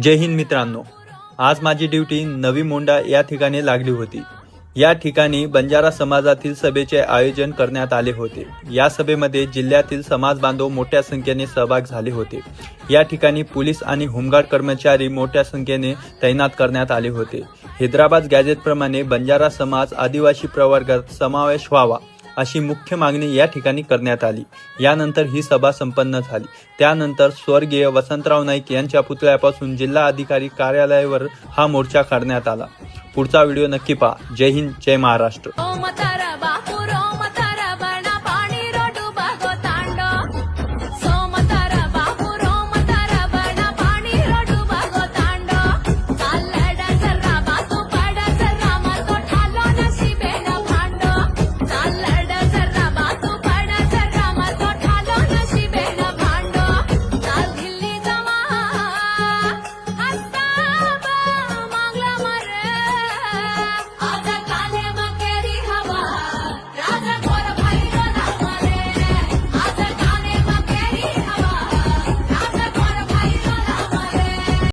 जय हिंद मित्रांनो, आज माझी ड्युटी नवी मोंढा या ठिकाणी लागली होती। या ठिकाणी बंजारा समाजातील सभेचे आयोजन करण्यात आले होते। या सभेमध्ये जिल्ह्यातील समाज बांधव मोठ्या संख्येने सहभाग झाले होते। या ठिकाणी पोलीस आणि होमगार्ड कर्मचारी मोठ्या संख्येने तैनात करण्यात आले होते। हैदराबाद गॅझेट प्रमाणे बंजारा समाज आदिवासी प्रवर्गात समावेश व्हावा अशी मुख्य मागणी या ठिकाणी करण्यात आली। यानंतर ही सभा संपन्न झाली। त्यानंतर स्वर्गीय वसंतराव नाईक यांच्या पुतळ्यापासून जिल्हा अधिकारी कार्यालयावर हा मोर्चा काढण्यात आला। पुढचा व्हिडिओ नक्की पहा। जय हिंद, जय महाराष्ट्र।